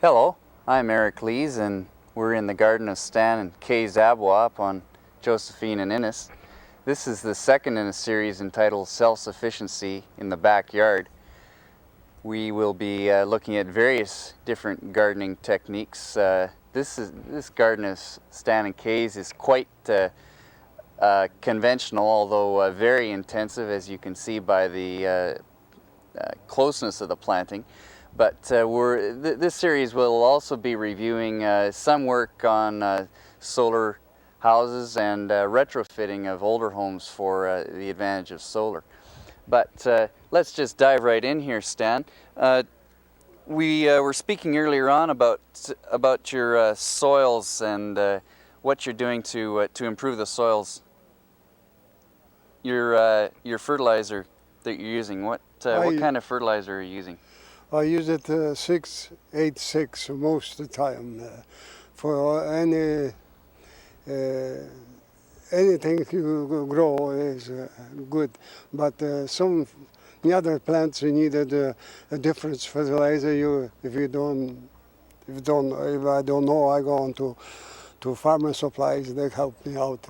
Hello, I'm Eric Lees, and we're in the garden of Stan and Kay Zabawa up on Josephine and Innes. This is the second in a series entitled Self-Sufficiency in the Backyard. We will be looking at various different gardening techniques. This garden of Stan and Kay's is quite conventional, although very intensive, as you can see by the closeness of the planting. But this series will also be reviewing some work on solar houses and retrofitting of older homes for the advantage of solar. But let's just dive right in here, Stan. We were speaking earlier on about your soils and what you're doing to improve the soils. Your fertilizer that you're using. What kind of fertilizer are you using? I use it 686 most of the time for anything you grow is good, but some the other plants you needed a different fertilizer. If I don't know, I go on to farmer supplies. They help me out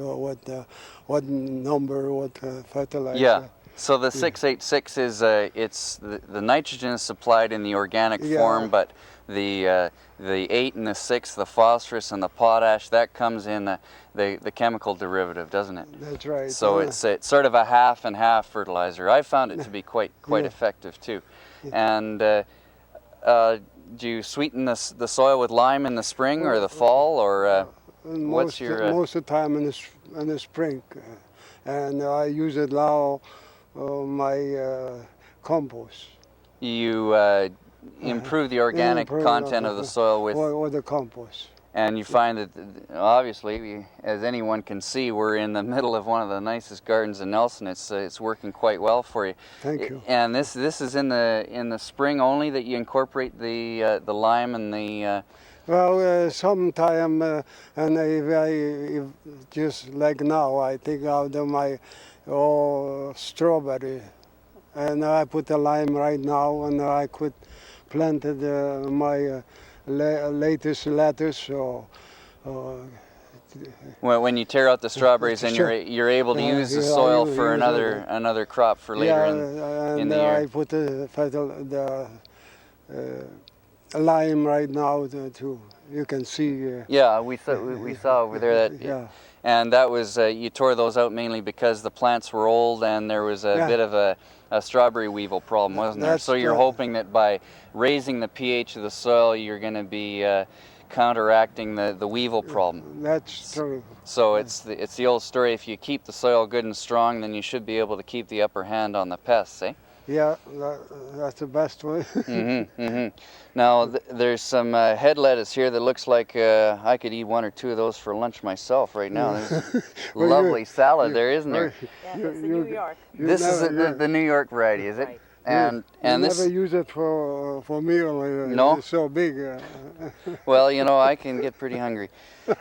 what number, what fertilizer. Yeah. So the 686 is it's the nitrogen is supplied in the organic form, but the 8 and the 6, the phosphorus and the potash, that comes in the chemical derivative, doesn't it? That's right. So it's sort of a half and half fertilizer. I found it to be quite effective too. And do you sweeten the soil with lime in the spring or the fall, or what's your most of the time in the spring, and I use it now. My compost. You improve the organic content of the soil with the compost. And you find that, obviously, as anyone can see, we're in the middle of one of the nicest gardens in Nelson. It's working quite well for you. Thank you. And this is in the spring only that you incorporate the lime and the. Well, sometime, and if just like now, I take out my strawberry, and I put the lime right now, and I could planted my latest lettuce. Well, when you tear out the strawberries, then you're able to use the soil for another crop for later in the year. I put the lime right now too. You can see. Yeah, we saw over there that. And that was you tore those out mainly because the plants were old and there was a bit of a strawberry weevil problem, wasn't there? So you're hoping that by raising the pH of the soil, you're going to be counteracting the weevil problem. That's true. So it's the old story. If you keep the soil good and strong, then you should be able to keep the upper hand on the pests, eh? Yeah, that's the best way. Now, there's some head lettuce here that looks like I could eat one or two of those for lunch myself right now. There's lovely salad there, isn't there? Yeah, it's the New York. This is the New York variety, is it? Right. And this. Never use it for meal. No. It's so big. Well, you know, I can get pretty hungry.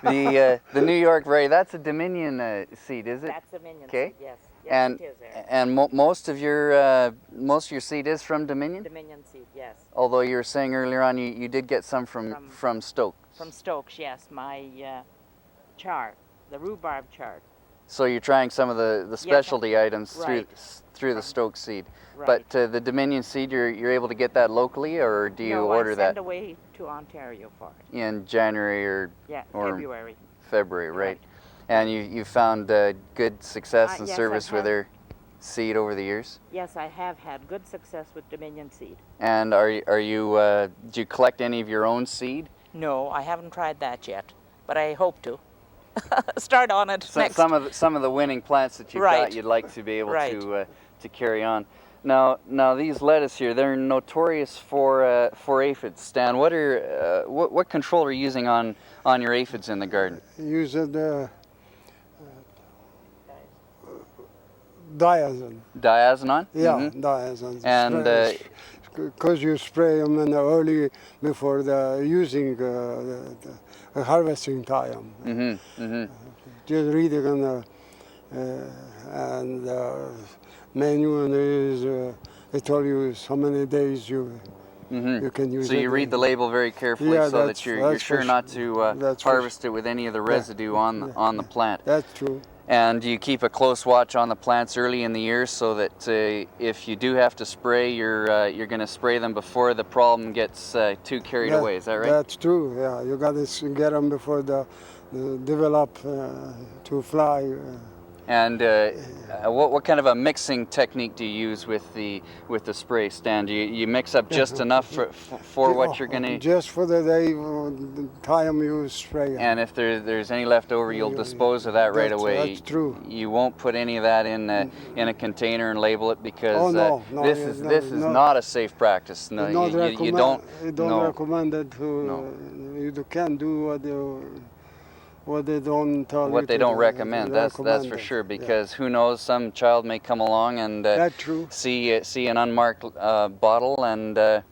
The New York variety, that's a Dominion seed, is it? That's Dominion seed, yes. And it is there. and most of your seed is from Dominion. Dominion seed, yes. Although you were saying earlier on you did get some from Stoke. From Stokes, yes. My chard, the rhubarb chard. So you're trying some of the specialty items through the Stoke seed. Right. But the Dominion seed, you're able to get that locally, or do you order that? I send away to Ontario for it. In January or February. February, right? And you found good success and service with their seed over the years? Yes, I have had good success with Dominion seed. And do you collect any of your own seed? No, I haven't tried that yet, but I hope to. Start on it next. Some of the winning plants that you've got, you'd like to be able to carry on. Now these lettuce here, they're notorious for aphids. Stan, what control are you using on your aphids in the garden? Use diazon. Diazonon? Yeah, diazon. And because you spray them in the early before the using the harvesting time. Just read it on the and menu, and they tell you how many days you you can use So it. you read the label very carefully Yeah, so that you're that's sure for not sure. to That's for harvest it with any of the residue on the plant. That's true. And you keep a close watch on the plants early in the year so that if you do have to spray, you're going to spray them before the problem gets too carried away. Is that right? That's true. Yeah, you got to get them before they develop to fly. And what kind of a mixing technique do you use with the spray, Stan? Do you mix up just enough for what you're going to? Just for the day, the time you spray. And if there's any left over, you'll dispose of that right away. That's true. You won't put any of that in a container and label it because no, this is not a safe practice. No, you don't. Recommend it to. You can do what they don't tell you. What they don't recommend. That's for sure. Because who knows? Some child may come along and see an unmarked bottle and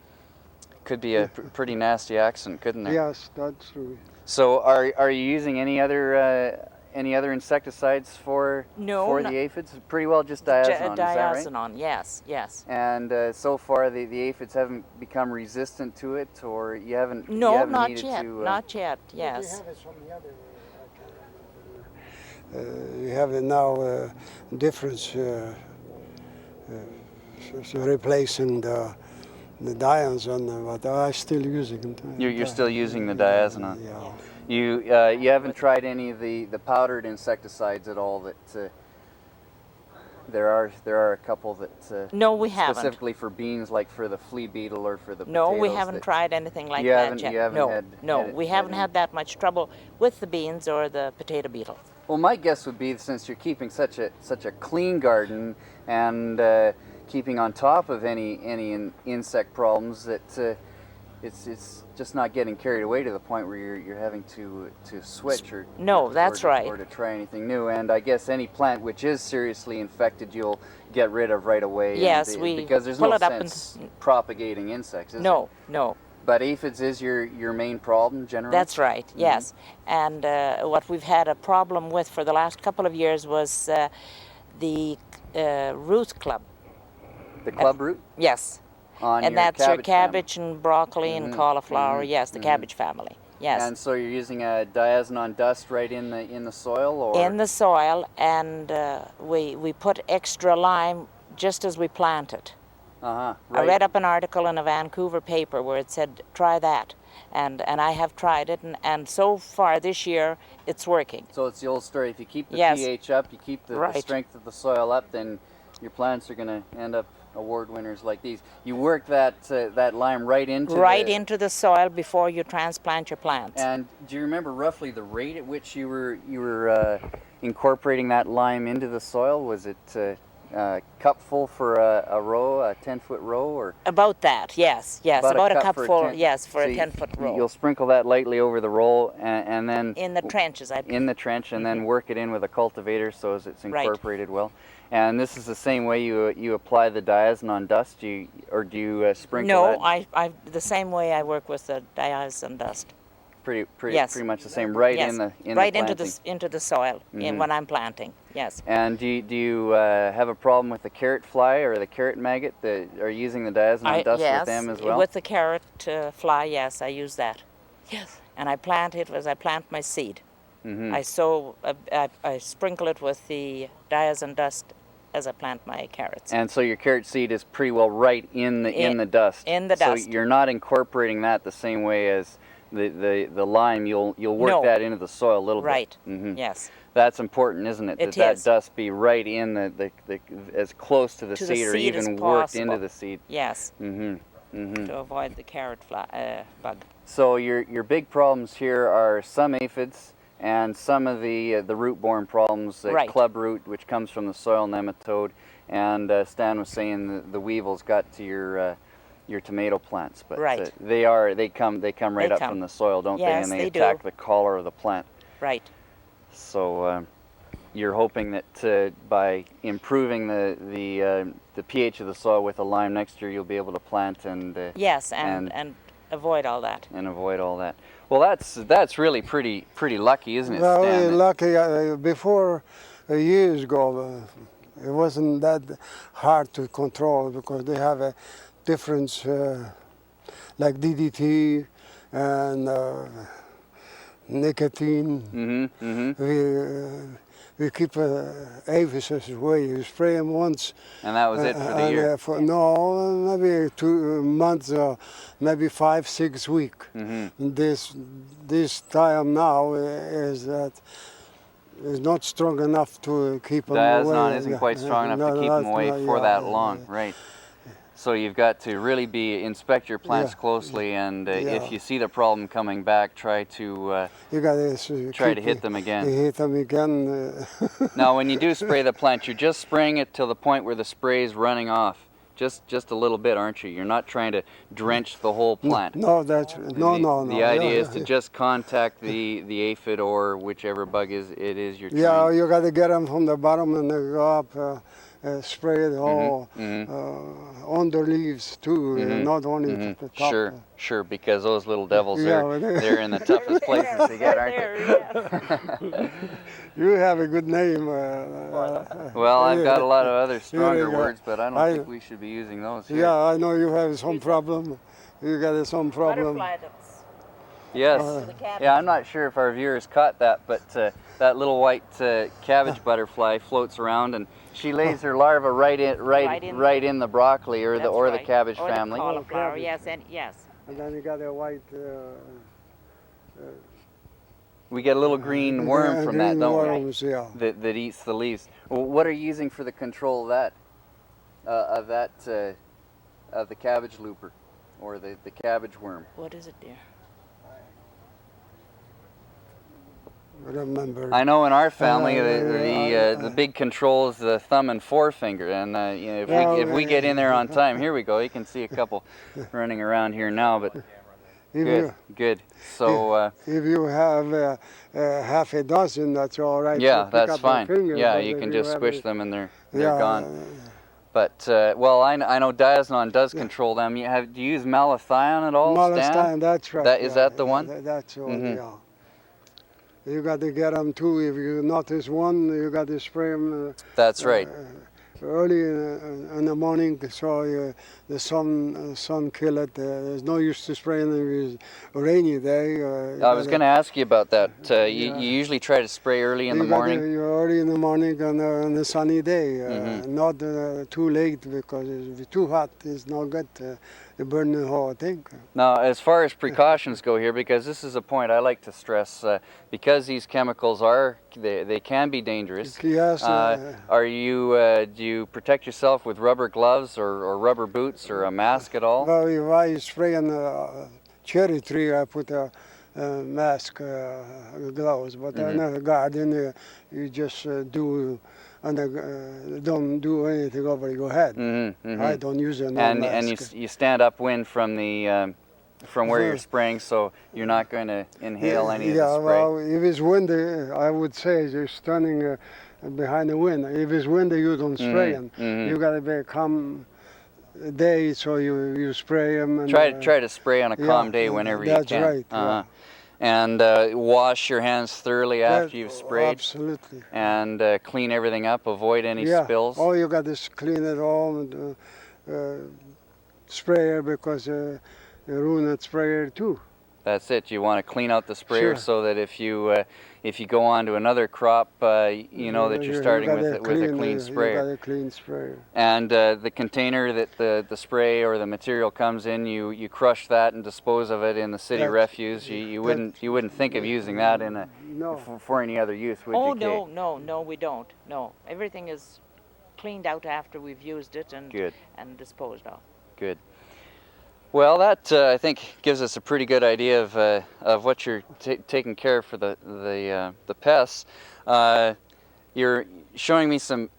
could be a pretty nasty accident, couldn't it? Yes, that's true. So are you using any other insecticides for the aphids? Pretty well just diazinon. Diazinon, is that right? yes. And so far the aphids haven't become resistant to it, or you haven't. No, you haven't not needed yet. to, not yet. Yes. You have it from the other. You have it now difference so replacing the diazinon, but I'm still using it. You're still using the diazinon. Yeah. You haven't tried any of the powdered insecticides at all. That there are a couple that no, we haven't. Specifically for beans, like for the flea beetle or for the no, potatoes. we haven't tried anything like that yet. We haven't had that much trouble with the beans or the potato beetle. Well, my guess would be, since you're keeping such a clean garden and keeping on top of any insect problems, that it's just not getting carried away to the point where you're having to switch or to try anything new. And I guess any plant which is seriously infected, you'll get rid of right away. Yes, because there's no sense propagating insects. Is there? No. But aphids is your main problem generally? That's right, yes. And what we've had a problem with for the last couple of years was the root club. The club root? Yes. And that's your cabbage and broccoli and cauliflower, yes, the cabbage family. Yes. And so you're using a diazinon dust right in the soil, or? In the soil, and we put extra lime just as we plant it. Right. I read up an article in a Vancouver paper where it said, try that. And I have tried it, and so far this year, it's working. So it's the old story. If you keep the pH up, you keep the strength of the soil up, then your plants are going to end up award winners like these. You work that lime right into the soil before you transplant your plants. And do you remember roughly the rate at which you were incorporating that lime into the soil? Was it cupful for a row, a 10-foot row, or about that? Yes, about a cupful. Yes, for a 10-foot row. You'll sprinkle that lightly over the roll, and then in the trenches. And then work it in with a cultivator so as it's incorporated well. And this is the same way you apply the diazinon dust, or do you sprinkle? No, I the same way I work with the diazinon dust. Pretty much the same, right in the into the soil when I'm planting. Yes. And do you have a problem with the carrot fly or the carrot maggot? Are you using the diazinon dust with them as well? With the carrot fly, yes, I use that. Yes. And I plant it as I plant my seed. I sprinkle it with the diazinon dust as I plant my carrots. And so your carrot seed is pretty well right in the dust. In the dust. So you're not incorporating that the same way as the lime. You'll work that into the soil a little bit. Right. Yes. That's important, isn't it? That dust be right in the as close to the seed, or even worked into the seed. Yes. To avoid the carrot bug. So your big problems here are some aphids and some of the root-borne problems, club root, which comes from the soil nematode, and Stan was saying the weevils got to your tomato plants, but they come right up from the soil, don't they? And they attack the collar of the plant. Right. So you're hoping that by improving the pH of the soil with a lime next year, you'll be able to plant and avoid all that. And avoid all that. Well, that's really pretty lucky, isn't it, Well, Stan? Lucky. Before years ago, it wasn't that hard to control because they have a different like DDT and nicotine. We keep aphids away. You spray them once. And that was it for the year? No, maybe 2 months or maybe 5-6 weeks. This time now is not strong enough to keep them away. Diazinon isn't quite strong enough to keep them away for that long, right? So you've got to really inspect your plants closely, and if you see the problem coming back, try to hit them again. Hit them again. Now, when you do spray the plant, you're just spraying it till the point where the spray is running off. Just a little bit, aren't you? You're not trying to drench the whole plant. No, no. The idea is to just contact the aphid or whichever bug it is you're trying. Yeah, you got to get them from the bottom and they go up. Spray it all on the leaves too, not only at the top. Sure, because those little devils they're in the toughest places to get, aren't they? You have a good name. Well, I've got a lot of other stronger words, but I don't think we should be using those here. Yeah, I know you have some problem. You got some problem. Yes. Yeah, I'm not sure if our viewers caught that, but that little white cabbage butterfly floats around, and she lays her larva right in the broccoli or the cabbage family. Or the cauliflower, yes. And then you got a white. We get a little green worm from that, don't we? Yeah. That eats the leaves. Well, what are you using for the control of that? Of the cabbage looper, or the cabbage worm? What is it, dear? Remember. I know in our family the big control is the thumb and forefinger, and if we get in there on time, here we go. You can see a couple running around here now, but good. So if you have half a dozen, that's all right. Yeah, that's fine. Yeah, you can just squish them and they're gone. But well, I know Diazinon does control them. Do you use malathion at all, Stan? Malathion, that's right. Is that the one? That's the one. Yeah. You got to get them too. If you notice one, you got to spray them. That's right. Early in the morning, so the sun kill it. There's no use to spraying if it's a rainy day. I was going to ask you about that. You usually try to spray early in the morning? Early in the morning on a sunny day. Not too late, because if it's too hot, it's not good. You burn the whole thing. Now, as far as precautions go here, because this is a point I like to stress, because these chemicals they can be dangerous. Yes. Do you protect yourself with rubber gloves or rubber boots or a mask at all? Well, if I spray on a cherry tree, I put a mask, gloves. But in a garden, you just do. And don't do anything over your head. I don't use a mask. And you stand upwind from where you're spraying, so you're not going to inhale any of the spray. Well, if it's windy, I would say you're standing behind the wind. If it's windy, you don't spray them. You got to be a calm day, so you spray them. And, try to spray on a calm day whenever you can. That's right. And wash your hands thoroughly after you've sprayed. Absolutely. And clean everything up, avoid any spills. Oh, you got to clean it all and sprayer, because you ruin the sprayer too. That's it. You want to clean out the sprayer so that if you go on to another crop, you know that you're starting with a clean sprayer. You got a clean sprayer. And the container that the spray or the material comes in, you crush that and dispose of it in the city refuse. You wouldn't think of using that for any other use, would you, Kay? No, we don't. No, everything is cleaned out after we've used it and disposed of. Good. Well, that I think gives us a pretty good idea of what you're taking care of for the pests. You're showing me some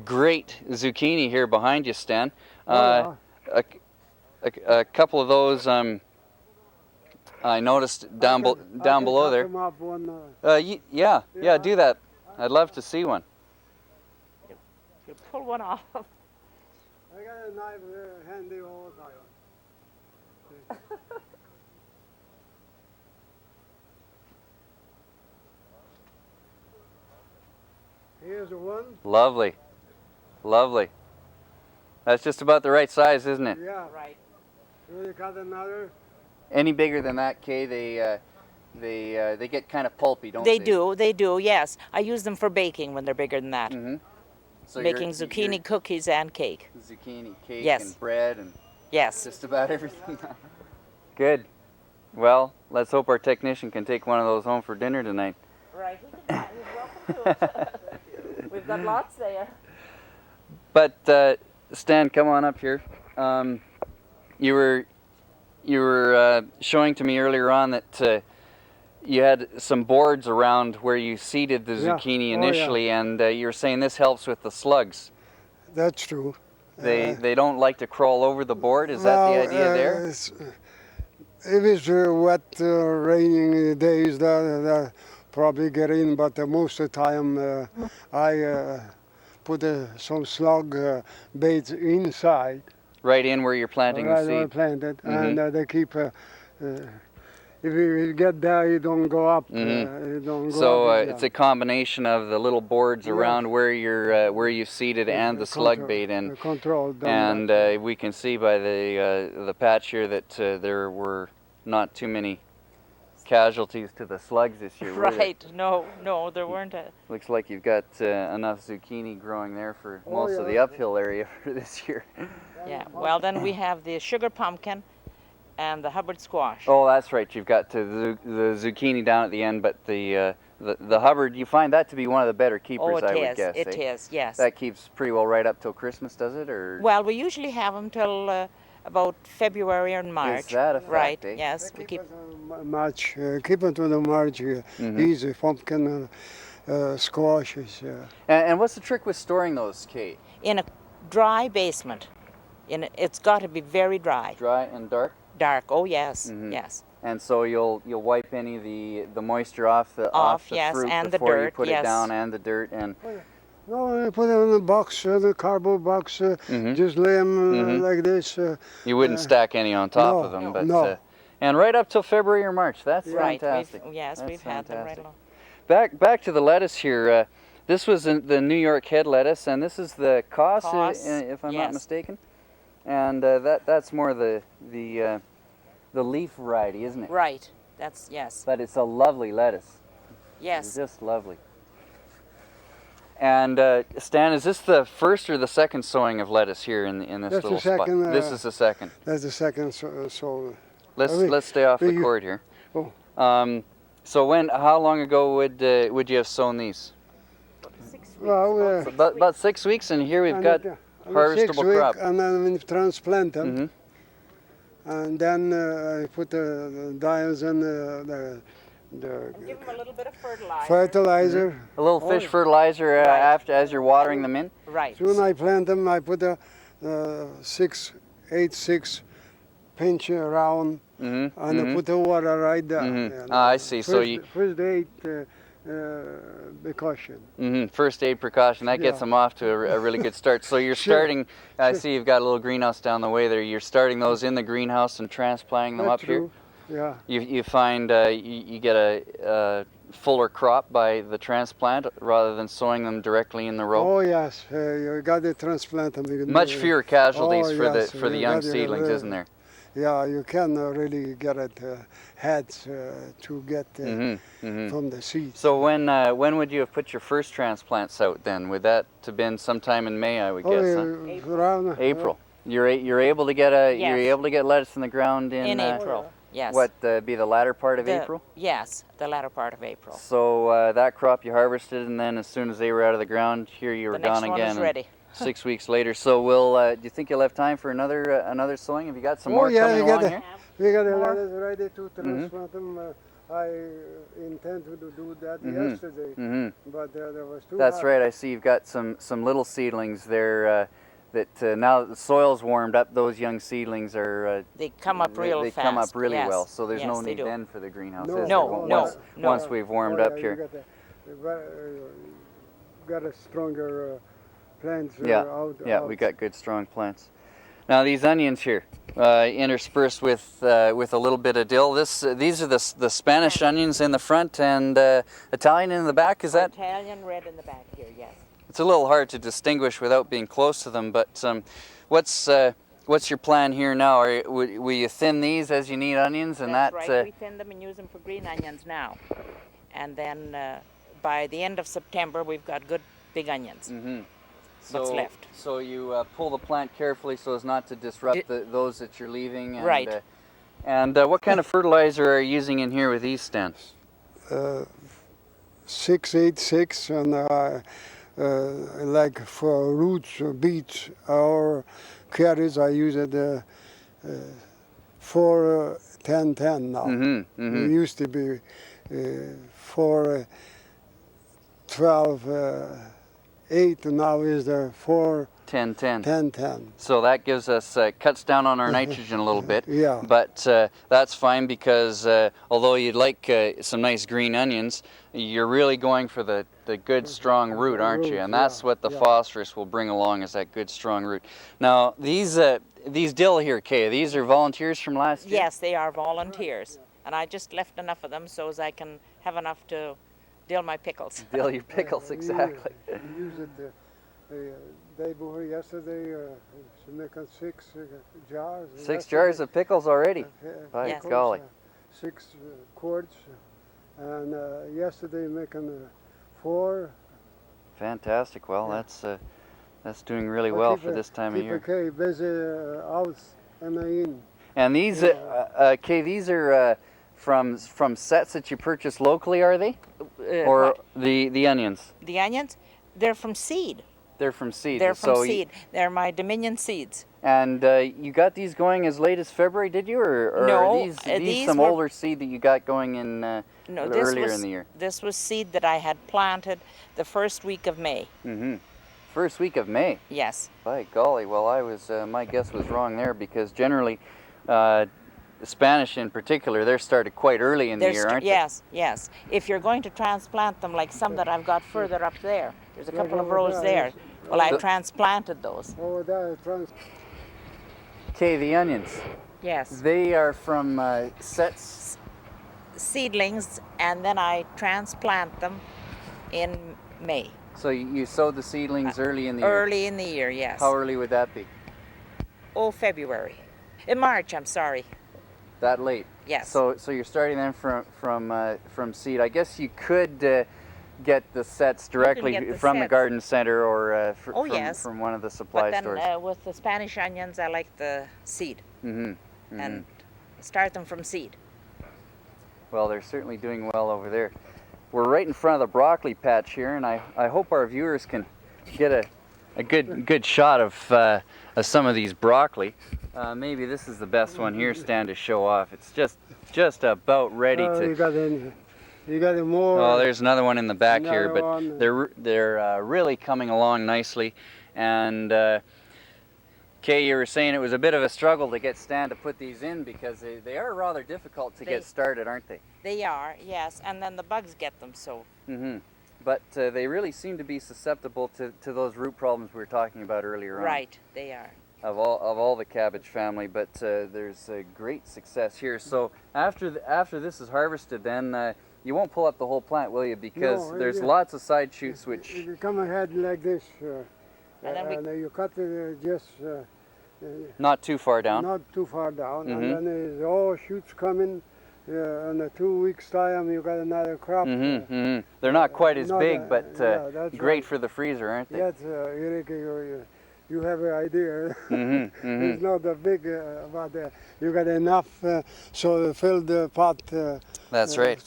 great zucchini here behind you, Stan. A couple of those I noticed down below there. Yeah, do that. I'd love to see one. You pull one off. I got a knife handy all the time. Here's one. Lovely. That's just about the right size, isn't it? Yeah. Right. You got another? Any bigger than that, Kay, they get kind of pulpy, don't they? They do, yes. I use them for baking when they're bigger than that. So Making zucchini cookies and cake. Zucchini cake Yes. and bread and Yes. just about everything. Good. Well, let's hope our technician can take one of those home for dinner tonight. Right. He's welcome to it. We've got lots there. But Stan, come on up here. You were showing to me earlier on that you had some boards around where you seeded the zucchini initially, and you were saying this helps with the slugs. That's true. They don't like to crawl over the board. Is that the idea there? If it's wet, raining days, that probably get in. But most of the time, I put some slug baits inside. Right in where you're planting the seed. Right, planted, and they keep. If you get there, you don't go up. You don't go So up it's a combination of the little boards around where you've seeded and the slug bait, and we can see by the patch here that there were not too many casualties to the slugs this year. Right. No, there weren't. Looks like you've got enough zucchini growing there for most of the uphill area for this year. Yeah. Well, then we have the sugar pumpkin and the Hubbard squash. Oh, that's right. You've got the zucchini down at the end, but the Hubbard, you find that to be one of the better keepers, I would guess. It is, yes. That keeps pretty well right up till Christmas, does it? Or well, we usually have them till about February or March. Is that a fact, right? Eh? Yes, we keep. March, keep it to the March. Easy pumpkin, squashes. And what's the trick with storing those, Kate? In a dry basement. It's got to be very dry. Dry and dark. Dark. Oh yes, yes. And so you'll wipe any of the moisture off the yes, fruit and before the dirt, you put yes. it down, and the dirt and. No, I put it in a box, the cardboard box. Just lay them like this. You wouldn't stack any on top of them, but no. And right up till February or March. That's Right. fantastic. We've had them right along. Back to the lettuce here. This was the New York head lettuce, and this is the Cos, if I'm not mistaken. And that's more the leaf variety, isn't it? Right. That's yes. But it's a lovely lettuce. Yes. It's just lovely. And Stan, is this the first or the second sowing of lettuce here in this That's little the second, spot? This is the second. That's the second. So let's stay off the cord here. Oh. So how long ago would you have sown these? 6 weeks. Well, About 6 weeks, and here we've got harvestable crop. And then we transplant them. And then I put the dyes and Give them a little bit of fertilizer. fertilizer. A little fish fertilizer as you're watering them in. Right. Soon I plant them, I put a 6 pinch around, and I put the water right there. I see. First, So you first aid precaution. first aid precaution that gets them off to a really good start. So you're starting. I see you've got a little greenhouse down the way there. You're starting those in the greenhouse and transplanting them That's up true. here. Yeah. You find you get a fuller crop by the transplant rather than sowing them directly in the row. Oh yes, you got to transplant them. Much fewer casualties yes, for the you young got to, seedlings, isn't there? Yeah, you can really get it heads to get from the seeds. So when would you have put your first transplants out then? Would that have been sometime in May, I would guess? Huh? Around April. You're able to get you're able to get lettuce in the ground in April. Yes. What be the latter part of April? Yes, the latter part of April. So that crop you harvested, and then as soon as they were out of the ground, here you were The next gone one again. is ready. 6 weeks later. So do you think you'll have time for another sowing? Have you got some more coming along here? We got the lettuce ready to transplant them. I intend to do that yesterday, but there was too That's hot. right. I see you've got some little seedlings there. That now that the soil's warmed up, those young seedlings are They come up real they fast. come up really yes. well. So there's no Yes, they need do. then for the greenhouse. No, is No, there? Once we've warmed up here. Got a stronger plants out. We got good strong plants. Now these onions here, interspersed with a little bit of dill. These are the Spanish onions in the front and Italian in the back. Is that? Italian red in the back here? Yes. It's a little hard to distinguish without being close to them. But what's what's your plan here now? Will you thin these as you need onions, and That's that? right. We thin them and use them for green onions now, and then by the end of September we've got good big onions. What's left? So you pull the plant carefully so as not to disrupt those that you're leaving. And, right. And what kind of fertilizer are you using in here with these, Stan? 686, and like for roots, beets, or carrots, I use it 4-10-10 now. It used to be 4-12-8, now is the 4-10-10. So that gives us, cuts down on our nitrogen a little bit. Yeah. But that's fine because although you'd like some nice green onions, you're really going for the good strong root, aren't you? And that's what the phosphorus will bring along, is that good strong root. Now these dill here, Kay, these are volunteers from last year? Yes, they are volunteers. And I just left enough of them so as I can have enough to dill my pickles. Dill your pickles, exactly. We used it day before yesterday, making 6 jars. 6 jars of pickles already? By Yes. golly. 6 quarts. And yesterday making 4. Fantastic. Well, that's doing really well for this time of year. Keep busy out and in. And these, Kay, these are from sets that you purchase locally, are they? Or What? the onions? The onions, they're from seed. They're from seed. They're from seed. They're my Dominion seeds. And you got these going as late as February, did you? Or No, are these some older seed that you got going in earlier in the year? This was seed that I had planted the first week of May. First week of May? Yes. By golly, well, I was my guess was wrong there, because generally, the Spanish in particular, they're started quite early in the year, aren't they? Yes, yes. If you're going to transplant them, like some that I've got further up there, there's a couple of rows there. Well, I transplanted those. Oh, that Okay, the onions. Yes. They are from sets? Seedlings, and then I transplant them in May. So you sowed the seedlings early in the year? Early in the year, yes. How early would that be? Oh, February. In March, I'm sorry. That late? Yes. So you're starting then from seed. I guess you could get the sets directly from the garden center or from one of the supply stores. But then with the Spanish onions, I like the seed. And start them from seed. Well, they're certainly doing well over there. We're right in front of the broccoli patch here, and I hope our viewers can get a good shot of some of these broccoli. Maybe this is the best one here, Stan, to show off. It's just about ready to. You got more. Oh, there's another one in the back here, but one. they're really coming along nicely. And Kay, you were saying it was a bit of a struggle to get Stan to put these in, because they are rather difficult to get started, aren't they? They are, yes, and then the bugs get them, so. But they really seem to be susceptible to those root problems we were talking about earlier on. Right, they are. Of all the cabbage family, but there's great success here. So after this is harvested, then you won't pull up the whole plant, will you? Because there's lots of side shoots which. You come ahead like this, and you cut it just. Not too far down. Not too far down, and then there's all shoots coming. In 2 weeks' time, you got another crop. They're not quite as big, but great for the freezer, aren't they? Yes, Eric, you have an idea. It's not that big, but you got enough so fill the pot. That's right.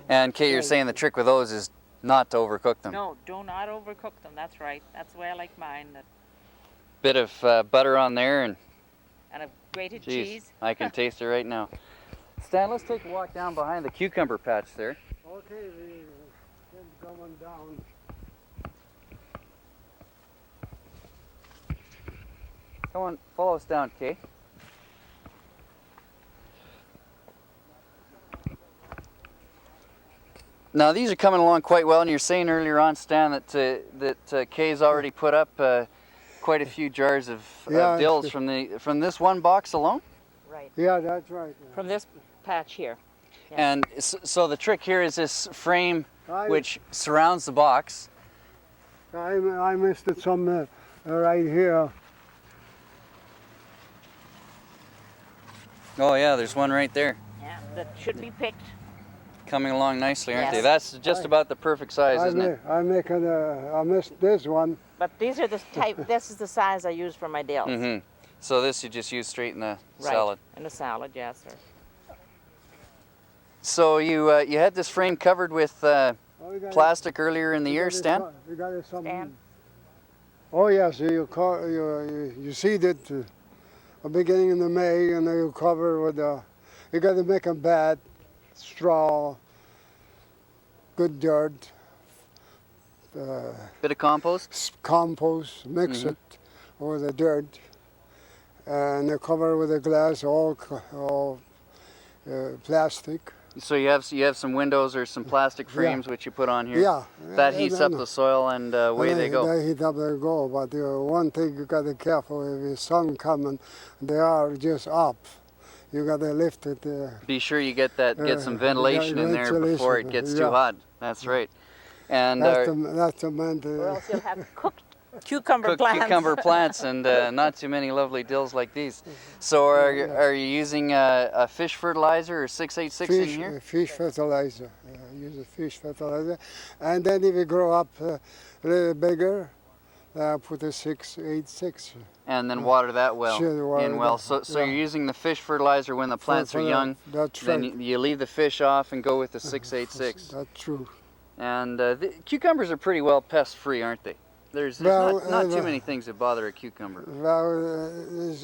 And Kate, you're saying the trick with those is not to overcook them. No, do not overcook them. That's right. That's the way I like mine. Bit of butter on there and a grated cheese. I can taste it right now. Stan, let's take a walk down behind the cucumber patch there. Okay, we're going down. Come on, follow us down, Kay. Now these are coming along quite well, and you're saying earlier on, Stan, that Kay's already put up quite a few jars of dills from this one box alone. Right. Yeah, that's right. From this patch here. Yes. And so the trick here is this frame which surrounds the box. I missed it some right here. Oh yeah, there's one right there. Yeah, that should be picked. Coming along nicely, aren't Yes. they? That's just about the perfect size, isn't it? I missed this one. But these are the type. This is the size I use for my dills. Mm-hmm. So this you just use straight in the Right. salad. In the salad, yes, sir. So you had this frame covered with plastic earlier in the year, Stan? You got it some. Stan? Oh yes, you seed it beginning in the May, and then you cover with you got to make a bed, straw, good dirt, Bit of compost? compost, mix it with the dirt, and you cover with the glass, all plastic. So you have some windows or some plastic frames which you put on here? Yeah. That heats up the soil and away they go. They heat up, they go. But one thing you got to be careful, if the sun coming, they are just up. You got to lift it. Be sure you get some ventilation in there before it ventilation, gets too yeah. hot. That's right. And That's the man. Or else you'll have cooked cucumber cooked plants. cucumber plants and not too many lovely dills like these. So are you using a fish fertilizer or 686 in here? Fish fertilizer. Use a fish fertilizer. And then if it grow up a little bigger, put a 686. And then water that well Sure, water in well. that, So yeah. you're using the fish fertilizer when the plants are young. That's Then right. you leave the fish off and go with the 686. That's true. And the cucumbers are pretty well pest free, aren't they? There's Well, not too many things that bother a cucumber. Well,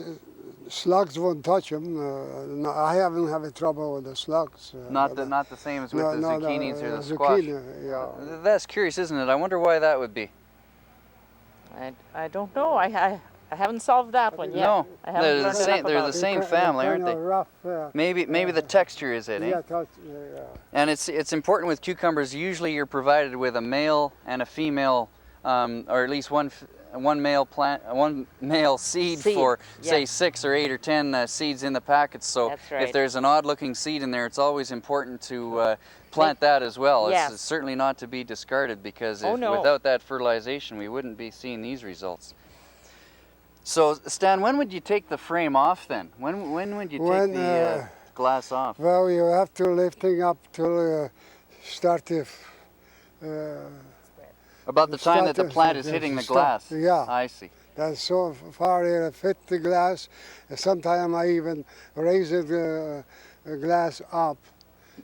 slugs won't touch them. No, I haven't had trouble with the slugs. Not the same as with the zucchinis or the squash. Zucchini, yeah. That's curious, isn't it? I wonder why that would be. I don't know. I haven't solved that one yet. No, I haven't they're the learned same. enough They're about the it. same family, aren't Kinda they? rough, Maybe the texture is it, eh? yeah. And it's important with cucumbers. Usually you're provided with a male and a female, or at least one male seed for say 6 or 8 or 10 seeds in the packets. So That's right. if there's an odd-looking seed in there, it's always important to plant that as well. Yes. It's certainly not to be discarded because Oh, no. without that fertilization, we wouldn't be seeing these results. So Stan, when would you take the frame off then? When would you take the glass off? Well, you have to lifting up till start to. About the time that the start to- plant is hitting the stop, glass. yeah. I see. That's so far it fit the glass. Sometimes I even raise the glass up.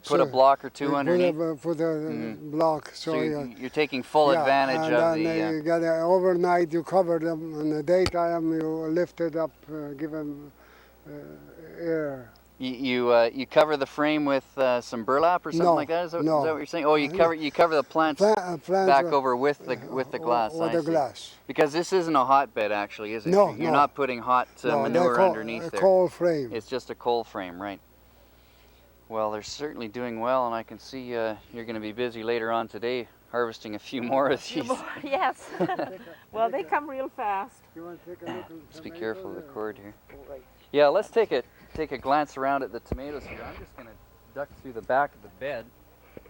Put a block or two underneath. Put a block. So So you're taking full advantage and of then the. you got overnight. You cover them. In the daytime, you lift it up, give them air. You cover the frame with some burlap or something No, like that? Is that no. what you're saying? Oh, you cover the plants Plants back over with the glass. With I the see. glass. Because this isn't a hotbed, actually, is it? No, You're no. not putting hot No, manure they're underneath there. cold frame. It's just a coal frame, right? Well, they're certainly doing well, and I can see you're going to be busy later on today harvesting a few more of these. Yes. Well, they come real fast. You want to take a look at Let's be careful of the cord here. Yeah, let's take a glance around at the tomatoes here. I'm just going to duck through the back of the bed.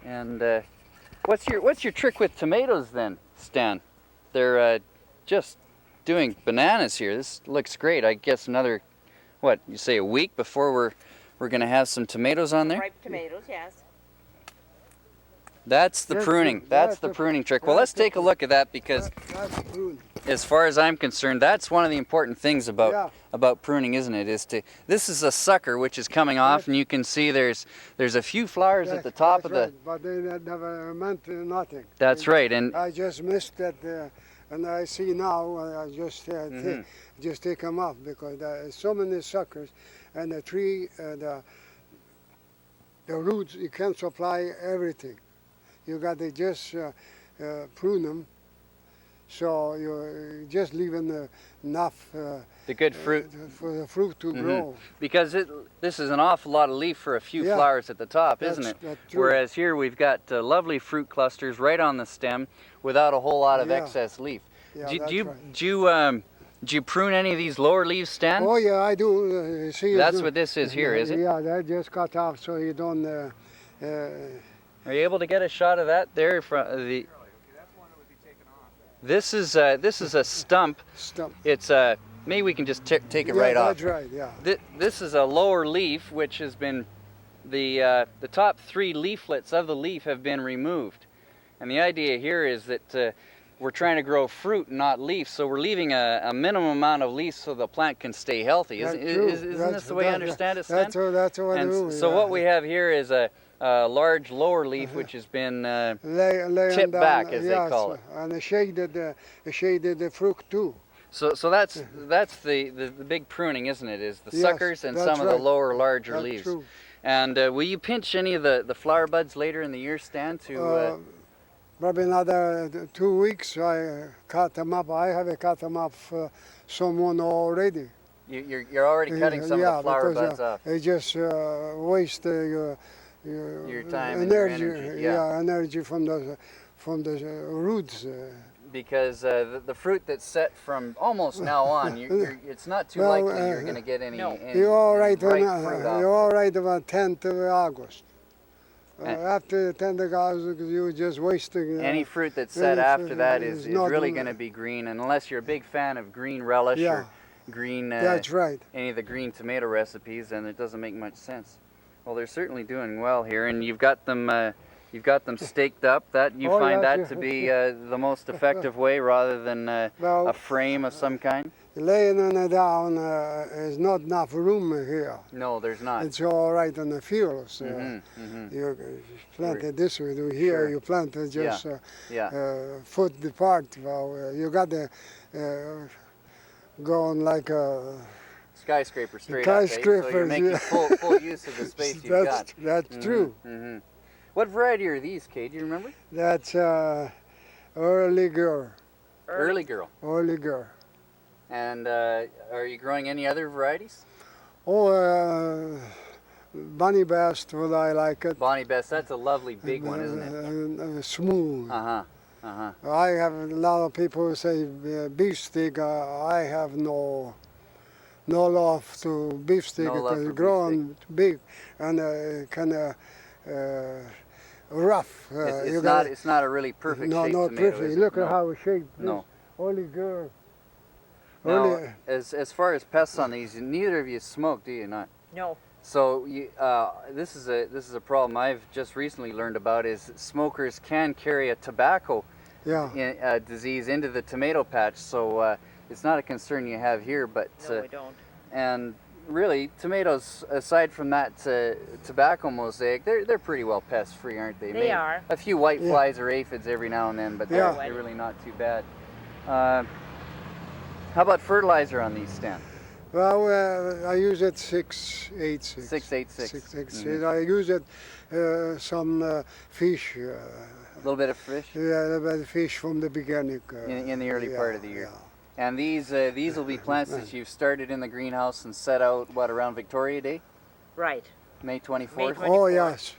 And what's your trick with tomatoes then, Stan? They're just doing bananas here. This looks great. I guess another, what, you say a week before we're going to have some tomatoes on there? Ripe tomatoes, yes. That's the pruning. That's the pruning trick. Well, let's take a look at that because that's prune. as far as I'm concerned, that's one of the important things about pruning, isn't it? This is a sucker which is coming off, and you can see there's a few flowers at the top of the. Right, but they never meant nothing. That's right, and I just missed that, and I see now. I just just take them off because there's so many suckers, and the tree, the roots, you can't supply everything. You got to just prune them, so you're just leaving enough the good fruit for the fruit to grow. Because this is an awful lot of leaf for a few flowers at the top, isn't it? That's true. Whereas here we've got lovely fruit clusters right on the stem without a whole lot of excess leaf. Yeah, Do you prune any of these lower leaves, Stan? Oh yeah, I do. See, That's what this is here, is it? Yeah, that just cut off so you don't. Are you able to get a shot of that there from the? This is a stump. Stump. It's a maybe we can just take it Yeah, right off. that's right, yeah. This is a lower leaf, which has been, the top 3 leaflets of the leaf have been removed. And the idea here is that we're trying to grow fruit, not leaves, so we're leaving a minimum amount of leaves so the plant can stay healthy. Isn't this the way I understand it, Stan? That's what I do. So what we have here is a large lower leaf which has been tipped back, as they call it. And shaded the fruit too. So that's the big pruning, isn't it? Is the Yes, suckers and that's some of the right. lower, larger That's leaves. true. And will you pinch any of the flower buds later in the year, Stan? Probably another 2 weeks. I cut them up. I have cut them up someone already. You're already cutting some of the flower buds off. It just waste your time energy. and your energy. Yeah. Energy from the roots. Because the fruit that's set from almost now on, it's not too likely you're going to get any. You're all right. Fruit off. You're all right about 10th of August. After 10th of August, you're just wasting. Any fruit that's set after that is really going to be green, and unless you're a big fan of green relish or green. That's right. Any of the green tomato recipes, then it doesn't make much sense. Well, they're certainly doing well here, and you've got them staked up. That you find that to be the most effective way, rather than a frame of some kind. Laying it down is not enough room here. No, there's not. It's all right on the fields. You plant it this way. Here you plant it just foot apart. Well, you got to go on like a skyscraper straight up. So you're making full use of the space you've got. That's true. What variety are these, Kay? Do you remember? That's early girl. Early girl. Early girl. And are you growing any other varieties? Oh, Bonnie Best, what I like it. Bonnie Best, that's a lovely big one, isn't it? Smooth. I have a lot of people who say beefsteak. I have no love to beefsteak because it's growing big and kind of rough. It's not a really perfect shape not tomato. perfect. Look at how it's shaped. No. Early girl. Now, as far as pests on these, neither of you smoke, do you not? No. So this is a problem I've just recently learned about. Is smokers can carry a tobacco disease into the tomato patch. So it's not a concern you have here, but no, we don't. And really, tomatoes, aside from that tobacco mosaic, they're pretty well pest free, aren't they? They are. A few white flies or aphids every now and then, but they're really not too bad. How about fertilizer on these, Stan? Well, I use it 686. 686. I use it some fish. A little bit of fish? Yeah, a little bit of fish from the beginning. In the early part of the year. And these will be plants that you've started in the greenhouse and set out, around Victoria Day? Right. May 24th? May 24th. Oh, yes.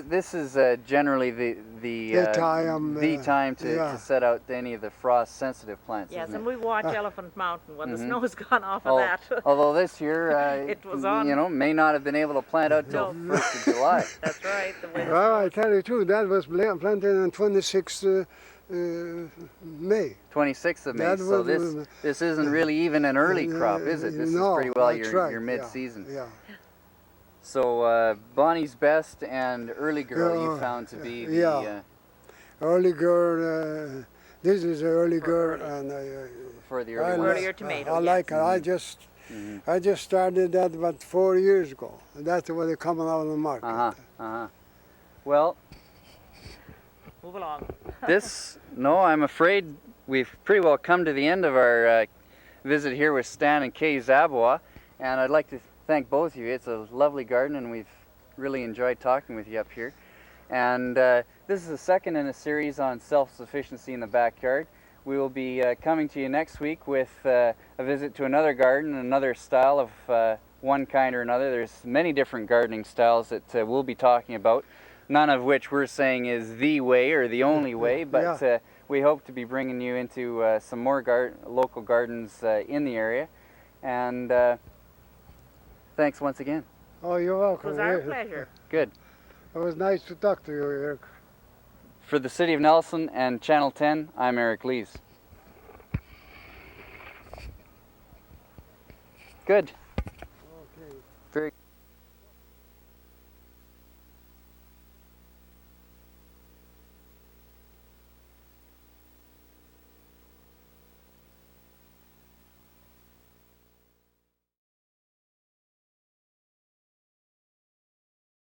This is generally the time to set out any of the frost-sensitive plants. Yes, isn't and it? we watch Elephant Mountain when the snow's gone off of that. Although this year, it was on. May not have been able to plant out till 1st of July. That's right. Well, I tell you too, that was planted on 26th May. 26th of May. So this isn't really even an early crop, is it? This is pretty well your mid-season. Yeah. So Bonnie's Best and Early Girl you found to be the... Early Girl, this is Early Girl, and for the earlier tomato. I like it. I just started that about 4 years ago. That's when they're coming out on the market. Well, move along. I'm afraid we've pretty well come to the end of our visit here with Stan and Kay Zabawa, and I'd like to thank both of you. It's a lovely garden, and we've really enjoyed talking with you up here. And this is the second in a series on self-sufficiency in the backyard. We will be coming to you next week with a visit to another garden, another style of one kind or another. There's many different gardening styles that we'll be talking about, none of which we're saying is the way or the only way, but we hope to be bringing you into some more local gardens in the area. And thanks once again. Oh, you're welcome. It was our pleasure. Good. It was nice to talk to you, Eric. For the City of Nelson and Channel 10, I'm Eric Lees. Good.